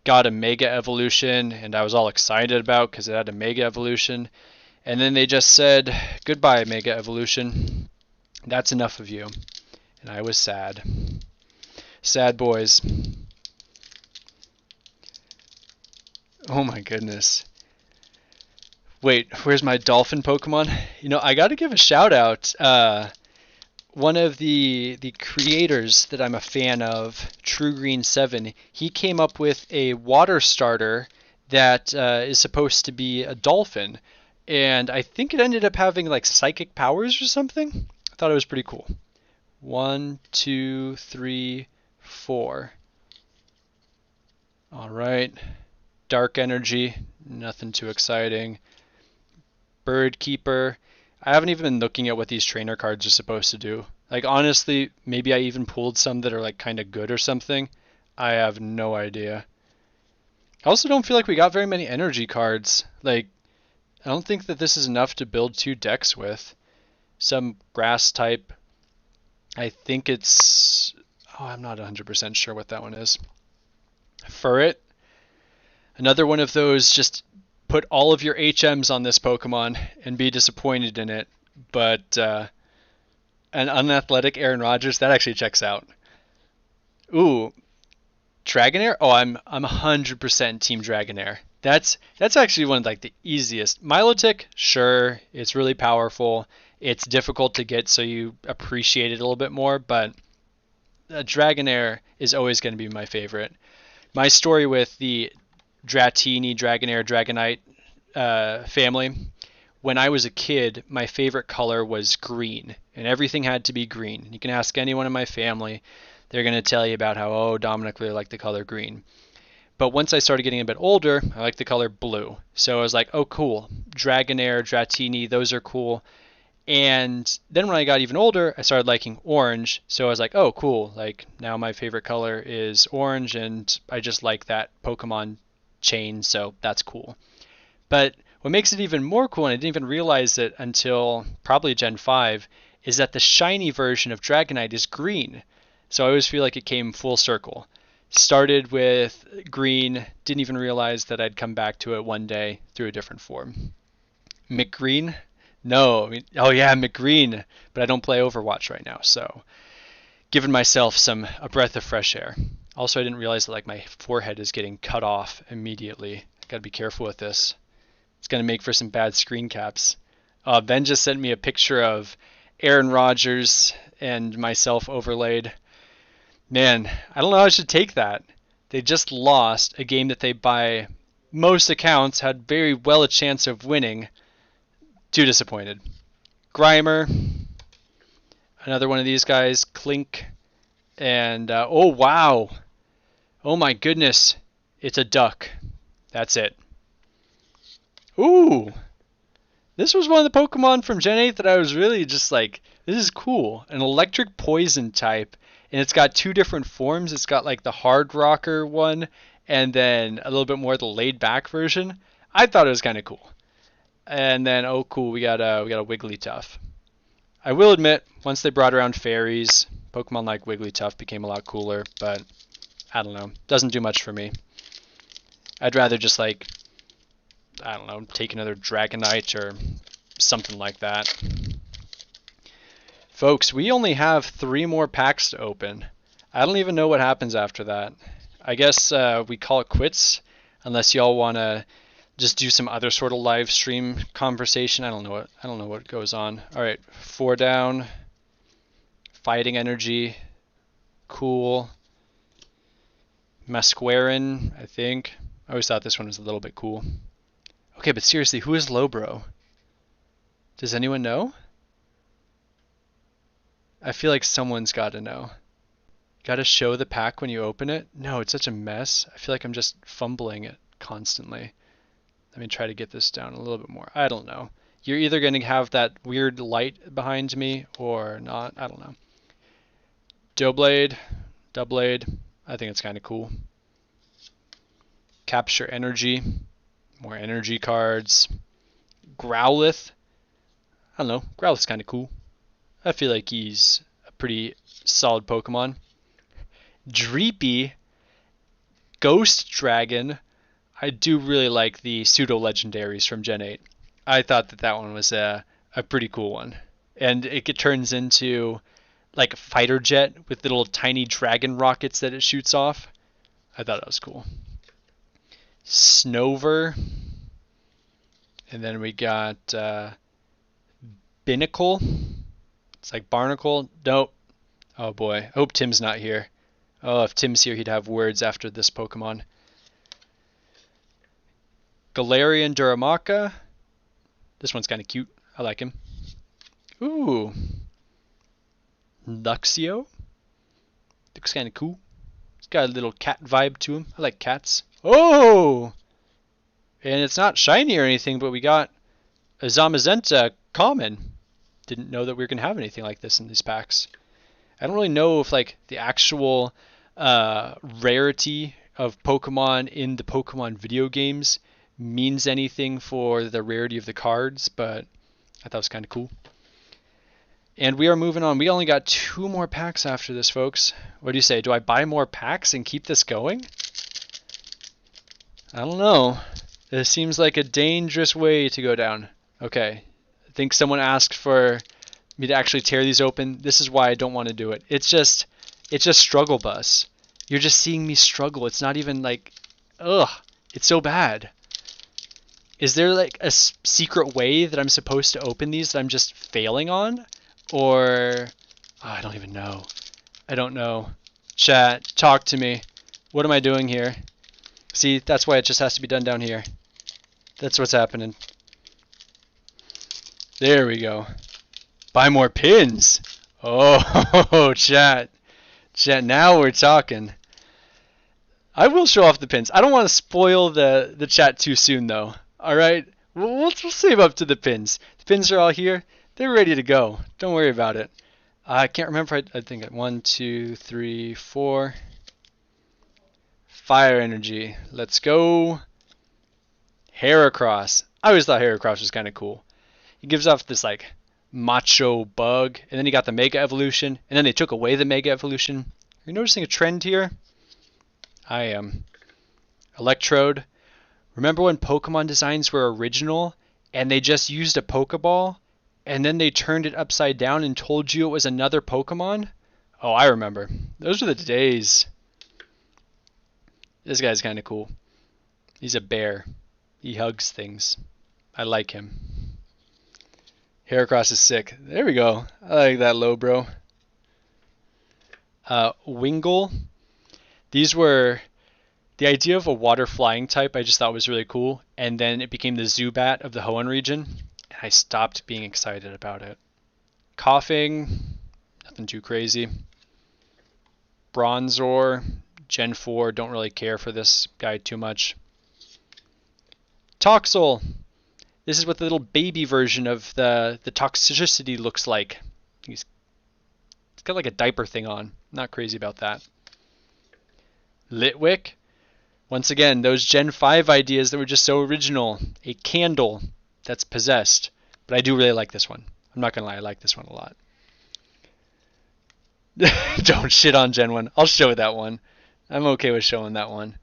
got a Mega Evolution, and I was all excited about because it had a Mega Evolution. And then they just said, goodbye, Mega Evolution. That's enough of you. And I was sad. Sad boys. Oh my goodness. Wait, where's my dolphin Pokemon? You know, I gotta give a shout out. One of the creators that I'm a fan of, True Green 7, he came up with a water starter that is supposed to be a dolphin. And I think it ended up having like psychic powers or something. I thought it was pretty cool. 1, 2, 3, 4. All right. Dark Energy, nothing too exciting. Bird Keeper. I haven't even been looking at what these trainer cards are supposed to do. Like, honestly, maybe I even pulled some that are like kind of good or something. I have no idea. I also don't feel like we got very many energy cards. Like, I don't think that this is enough to build 2 decks with. Some grass type. I think it's... Oh, I'm not 100% sure what that one is. Furret. Another one of those, just put all of your HMs on this Pokemon and be disappointed in it. But an unathletic Aaron Rodgers, that actually checks out. Ooh, Dragonair? Oh, I'm 100% Team Dragonair. That's actually one of like the easiest. Milotic, sure, it's really powerful. It's difficult to get, so you appreciate it a little bit more, but Dragonair is always going to be my favorite. My story with the Dratini, Dragonair, Dragonite family, when I was a kid, my favorite color was green, and everything had to be green. You can ask anyone in my family, they're going to tell you about how, oh, Dominic really liked the color green. But once I started getting a bit older, I liked the color blue. So I was like, oh, cool. Dragonair, Dratini, those are cool. And then when I got even older, I started liking orange. So I was like, oh, cool. Like, now my favorite color is orange, and I just like that Pokemon chain, so that's cool. But what makes it even more cool, and I didn't even realize it until probably Gen 5, is that the shiny version of Dragonite is green. So I always feel like it came full circle. Started with green, didn't even realize that I'd come back to it one day through a different form. McGreen? No, I mean, oh yeah, McGreen, but I don't play Overwatch right now, so giving myself a breath of fresh air. Also, I didn't realize that like my forehead is getting cut off immediately. Gotta be careful with this. It's gonna make for some bad screen caps. Ben just sent me a picture of Aaron Rodgers and myself overlaid. Man, I don't know how I should take that. They just lost a game that they, by most accounts, had very well a chance of winning. Too disappointed. Grimer, another one of these guys, Clink, and oh wow, oh my goodness, it's a duck. That's it. Ooh, this was one of the Pokemon from Gen 8 that I was really just like, this is cool. An electric poison type, and it's got 2 different forms. It's got like the hard rocker one, and then a little bit more the laid back version. I thought it was kind of cool. And then, oh cool, we got a Wigglytuff. I will admit, once they brought around fairies, Pokemon like Wigglytuff became a lot cooler, but I don't know, doesn't do much for me. I'd rather just like, I don't know, take another Dragonite or something like that. Folks, we only have 3 more packs to open. I don't even know what happens after that. I guess we call it quits, unless y'all want to just do some other sort of live stream conversation. I don't know what goes on. All right, 4 down. Fighting Energy, cool. Masquerin, I think. I always thought this one was a little bit cool. Okay, but seriously, who is Lobro? Does anyone know? I feel like someone's got to know. Got to show the pack when you open it? No, it's such a mess. I feel like I'm just fumbling it constantly. Let me try to get this down a little bit more. I don't know. You're either going to have that weird light behind me or not. I don't know. Doublade. I think it's kind of cool. Capture energy. More energy cards. Growlithe. I don't know. Growlithe's kind of cool. I feel like he's a pretty solid Pokemon. Dreepy. Ghost Dragon. I do really like the pseudo legendaries from Gen 8. I thought that one was a pretty cool one. And it turns into like a fighter jet with little tiny dragon rockets that it shoots off. I thought that was cool. Snover. And then we got Binnacle. It's like Barnacle. Nope. Oh boy. I hope Tim's not here. Oh, if Tim's here, he'd have words after this Pokemon. Galarian Duramaka. This one's kind of cute. I like him. Ooh. Luxio. Looks kind of cool. It's got a little cat vibe to him. I like cats. Oh! And it's not shiny or anything, but we got a Zamazenta common. Didn't know that we were going to have anything like this in these packs. I don't really know if like the actual rarity of Pokemon in the Pokemon video games means anything for the rarity of the cards, but I thought it was kind of cool. And we are moving on. We only got 2 more packs after this, folks. What do you say? Do I buy more packs and keep this going? I don't know. This seems like a dangerous way to go down. Okay. I think someone asked for me to actually tear these open. This is why I don't want to do it. It's just struggle bus. You're just seeing me struggle. It's not even like, ugh, it's so bad. Is there like a secret way that I'm supposed to open these that I'm just failing on? Or, oh, I don't even know. I don't know. Chat, talk to me. What am I doing here? See, that's why it just has to be done down here. That's what's happening. There we go. Buy more pins. Oh, chat. Chat, now we're talking. I will show off the pins. I don't want to spoil the chat too soon, though. All right? We'll save up to the pins. The pins are all here. They're ready to go. Don't worry about it. I can't remember. I think 1, 2, 3, 4. Fire Energy. Let's go. Heracross. I always thought Heracross was kind of cool. He gives off this like macho bug, and then he got the Mega Evolution, and then they took away the Mega Evolution. Are you noticing a trend here? I am. Electrode. Remember when Pokemon designs were original, and they just used a Pokeball, and then they turned it upside down and told you it was another Pokemon? Oh, I remember. Those were the days. This guy's kind of cool. He's a bear. He hugs things. I like him. Heracross is sick. There we go. I like that low, bro. Wingull. These were the idea of a water flying type I just thought was really cool. And then it became the Zubat of the Hoenn region. And I stopped being excited about it. Coughing. Nothing too crazy. Bronzor. Gen 4. Don't really care for this guy too much. Toxel. This is what the little baby version of the toxicity looks like. It's got like a diaper thing on. Not crazy about that. Litwick. Once again, those Gen 5 ideas that were just so original. A candle that's possessed. But I do really like this one. I'm not going to lie, I like this one a lot. Don't shit on Gen 1. I'll show that one. I'm okay with showing that one.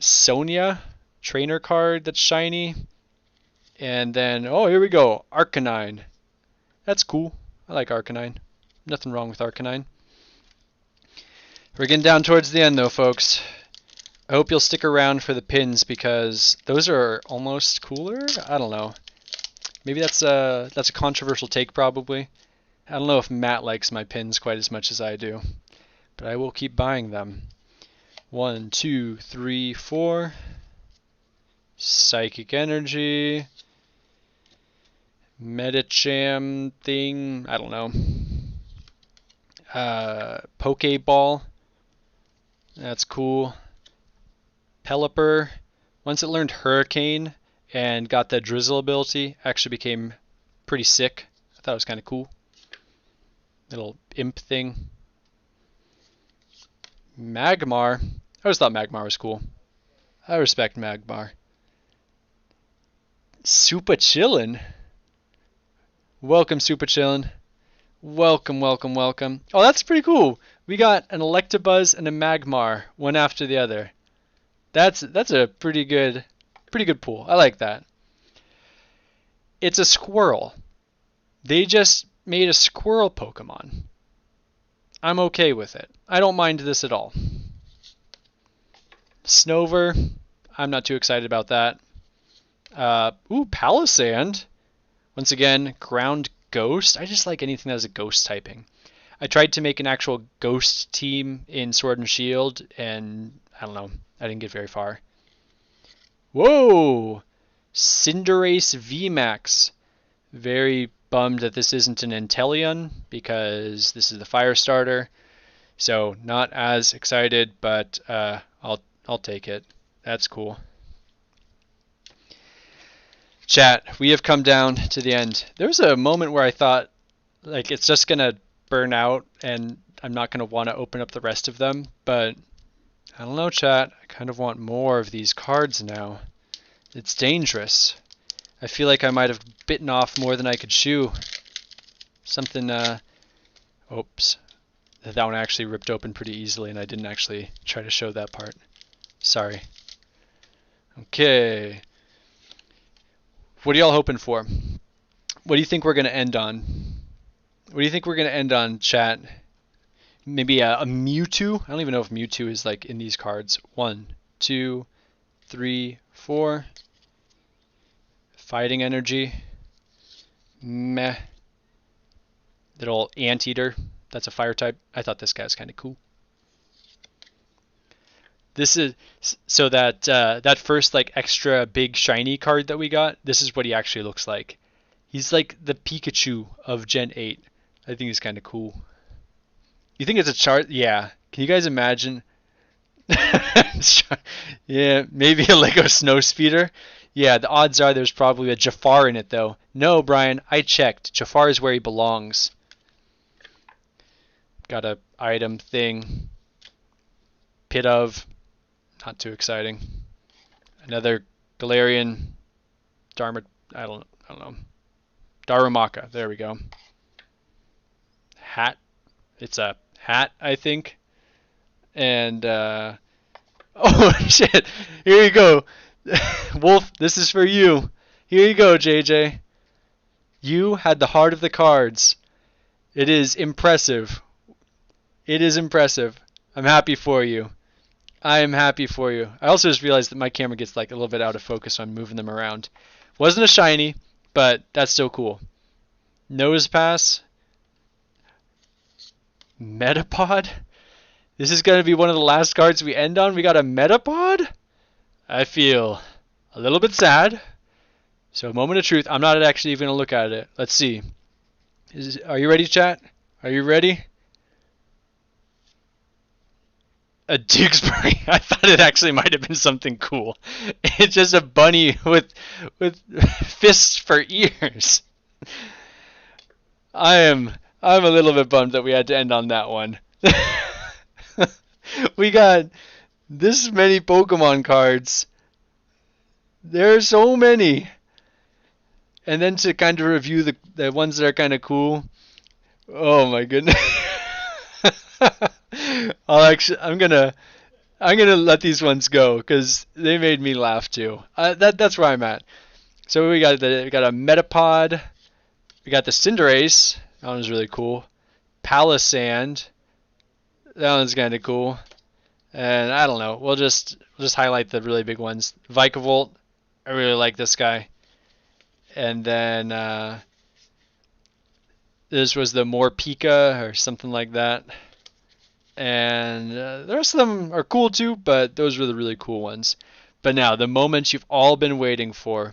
Sonia. Trainer card that's shiny. And then, oh, here we go. Arcanine. That's cool. I like Arcanine. Nothing wrong with Arcanine. We're getting down towards the end, though, folks. I hope you'll stick around for the pins because those are almost cooler. I don't know. Maybe that's a controversial take, probably. I don't know if Matt likes my pins quite as much as I do, but I will keep buying them. 1, 2, 3, 4. Psychic Energy. Medicham thing. I don't know. Pokeball. That's cool. Pelipper. Once it learned Hurricane and got the Drizzle ability, actually became pretty sick. I thought it was kind of cool. Little imp thing. Magmar. I always thought Magmar was cool. I respect Magmar. Super Chillin'. Welcome, Super Chillin'. Welcome, welcome, welcome. Oh, that's pretty cool. We got an Electabuzz and a Magmar, one after the other. That's a pretty good pool. I like that. It's a Squirrel. They just made a Squirrel Pokemon. I'm okay with it. I don't mind this at all. Snover. I'm not too excited about that. Palisand. Once again, Ground Ghost. I just like anything that has a ghost typing. I tried to make an actual ghost team in Sword and Shield, and I don't know. I didn't get very far. Whoa! Cinderace VMAX. Very bummed that this isn't an Inteleon, because this is the fire starter. So not as excited, but I'll take it. That's cool. Chat, we have come down to the end. There was a moment where I thought, like, it's just going to burn out and I'm not going to want to open up the rest of them, but I don't know, chat. I kind of want more of these cards now. It's dangerous. I feel like I might have bitten off more than I could chew. Something, oops. That one actually ripped open pretty easily and I didn't actually try to show that part. Sorry. Okay. What are y'all hoping for? What do you think we're going to end on? What do you think we're going to end on, chat? Maybe a Mewtwo? I don't even know if Mewtwo is like in these cards. 1, 2, 3, 4. Fighting Energy. Meh. Little Anteater. That's a fire type. I thought this guy was kind of cool. This is so that that first like extra big shiny card that we got. This is what he actually looks like. He's like the Pikachu of Gen 8. I think he's kind of cool. You think it's a chart? Yeah. Can you guys imagine? Yeah, maybe a Lego Snowspeeder. Yeah, the odds are there's probably a Jafar in it though. No, Brian, I checked. Jafar is where he belongs. Got a item thing. Pit of. Not too exciting. Another Galarian Dharma. I don't know. Darumaka. There we go. Hat. It's a hat, I think. And oh shit! Here you go, Wolf. This is for you. Here you go, JJ. You had the heart of the cards. It is impressive. It is impressive. I'm happy for you. I am happy for you. I also just realized that my camera gets like a little bit out of focus when I'm moving them around. Wasn't a shiny, but that's still cool. Nosepass. Metapod? This is going to be one of the last cards we end on. We got a Metapod? I feel a little bit sad. So, moment of truth. I'm not actually even going to look at it. Let's see. Are you ready, chat? Are you ready? A Duxbury. I thought it actually might have been something cool. It's just a bunny with fists for ears. I'm a little bit bummed that we had to end on that one. We got this many Pokemon cards. There are so many. And then to kind of review the ones that are kind of cool. Oh my goodness. I'm gonna let these ones go because they made me laugh too. That's where I'm at. So we got a Metapod, we got the Cinderace. That one's really cool. Palisand. That one's kind of cool. And I don't know. We'll just highlight the really big ones. Vikavolt. I really like this guy. And then this was the Morpeka or something like that. And the rest of them are cool too, but those were the really cool ones. But now, the moment you've all been waiting for.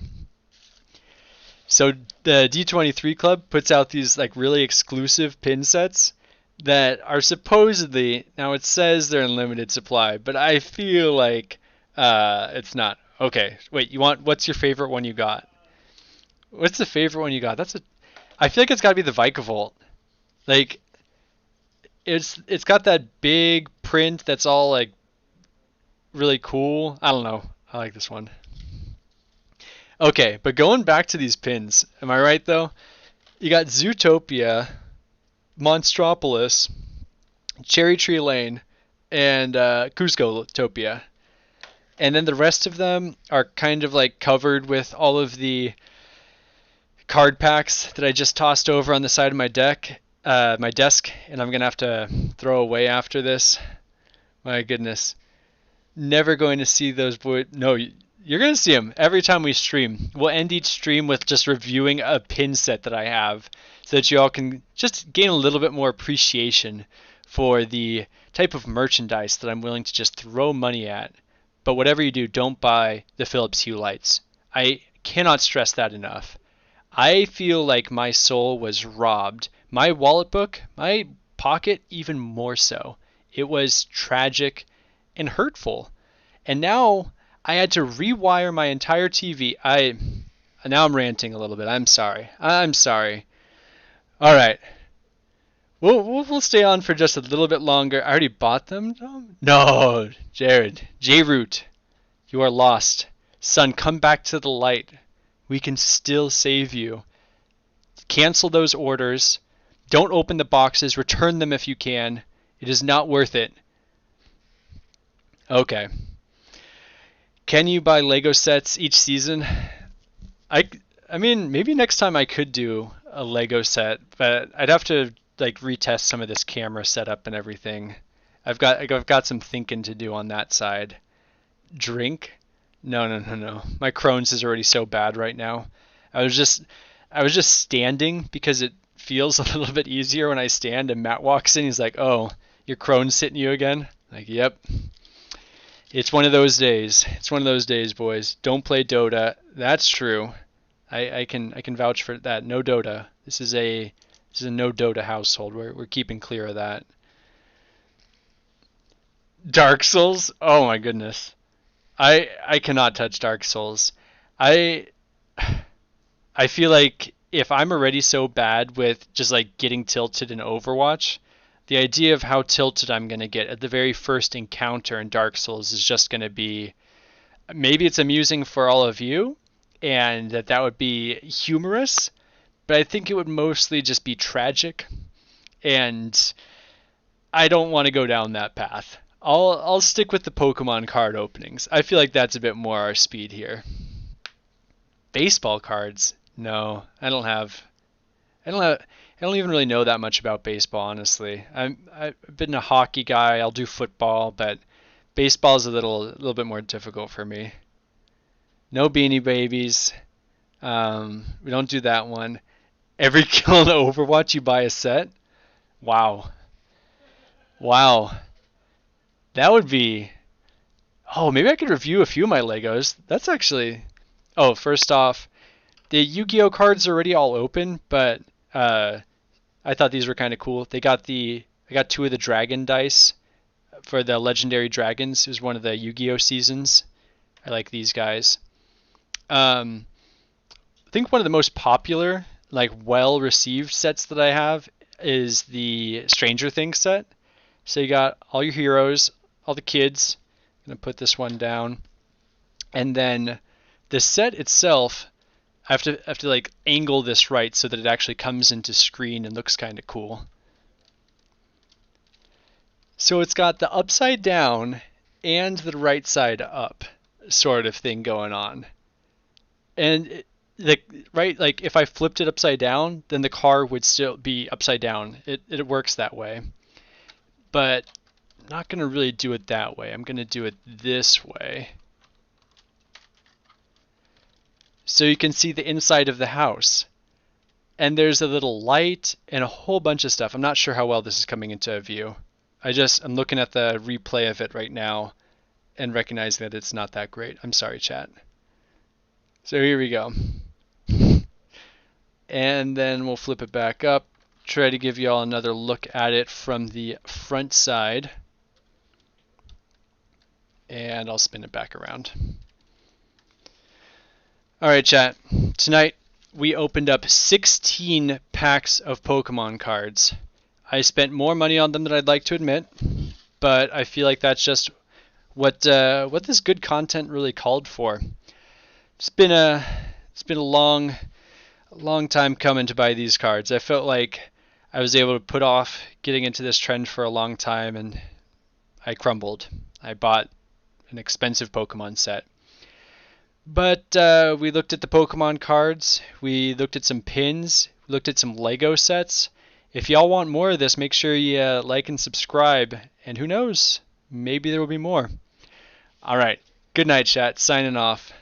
So the D23 Club puts out these like really exclusive pin sets that are supposedly, now it says they're in limited supply, but I feel like it's not. Okay, wait, what's your favorite one you got? What's the favorite one you got? I feel like it's got to be the Vikavolt. Like, It's got that big print that's all like really cool. I don't know. I like this one. Okay, but going back to these pins, am I right though? You got Zootopia, Monstropolis, Cherry Tree Lane, and Cusco-topia. And then the rest of them are kind of like covered with all of the card packs that I just tossed over on the side of my desk, and I'm gonna have to throw away after this. My goodness, never going to see those boys. No, you're gonna see them every time we stream. We'll end each stream with just reviewing a pin set that I have, so that you all can just gain a little bit more appreciation for the type of merchandise that I'm willing to just throw money at. But whatever you do, don't buy the Philips Hue lights. I cannot stress that enough. I feel like my soul was robbed. My wallet book, my pocket, even more so. It was tragic and hurtful. And now I had to rewire my entire TV. Now I'm ranting a little bit. I'm sorry. I'm sorry. All right. We'll stay on for just a little bit longer. I already bought them? No, Jared. J-Root, you are lost. Son, come back to the light. We can still save you. Cancel those orders. Don't open the boxes. Return them if you can. It is not worth it. Okay. Can you buy Lego sets each season? I mean, maybe next time I could do a Lego set, but I'd have to like retest some of this camera setup and everything. I've got some thinking to do on that side. Drink? No. My Crohn's is already so bad right now. I was just standing because it feels a little bit easier when I stand, and Matt walks in, he's like, "Oh, your Crohn's hitting you again?" Like, "Yep." It's one of those days. It's one of those days, boys. Don't play Dota. That's true. I can vouch for that. No Dota. This is a no Dota household. We're keeping clear of that. Dark Souls? Oh my goodness. I cannot touch Dark Souls. I I feel like if I'm already so bad with just like getting tilted in Overwatch, the idea of how tilted I'm going to get at the very first encounter in Dark Souls is just going to be, maybe it's amusing for all of you and that would be humorous, but I think it would mostly just be tragic, and I don't want to go down that path. I'll stick with the Pokemon card openings. I feel like that's a bit more our speed here. Baseball cards? No, I don't have. I don't even really know that much about baseball, honestly. I've been a hockey guy. I'll do football, but baseball is a little bit more difficult for me. No Beanie Babies. We don't do that one. Every kill in Overwatch, you buy a set. Wow. Wow. That would be. Oh, maybe I could review a few of my Legos. That's actually. Oh, first off, the Yu-Gi-Oh cards are already all open, but I thought these were kind of cool. I got two of the dragon dice for the legendary dragons. It was one of the Yu-Gi-Oh seasons. I like these guys. I think one of the most popular, like well-received sets that I have is the Stranger Things set. So you got all your heroes, all the kids. I'm gonna put this one down, and then the set itself. I have to like angle this right so that it actually comes into screen and looks kind of cool. So it's got the upside down and the right side up sort of thing going on. And right, like if I flipped it upside down, then the car would still be upside down. It works that way. But I'm not going to really do it that way. I'm going to do it this way. So you can see the inside of the house. And there's a little light and a whole bunch of stuff. I'm not sure how well this is coming into view. I'm looking at the replay of it right now and recognizing that it's not that great. I'm sorry, chat. So here we go. And then we'll flip it back up. Try to give you all another look at it from the front side. And I'll spin it back around. Alright, chat. Tonight we opened up 16 packs of Pokemon cards. I spent more money on them than I'd like to admit, but I feel like that's just what this good content really called for. It's been a long time coming to buy these cards. I felt like I was able to put off getting into this trend for a long time, and I crumbled. I bought an expensive Pokemon set. But we looked at the Pokemon cards, we looked at some pins, we looked at some Lego sets. If y'all want more of this, make sure you like and subscribe, and who knows, maybe there will be more. Alright, good night, chat. Signing off.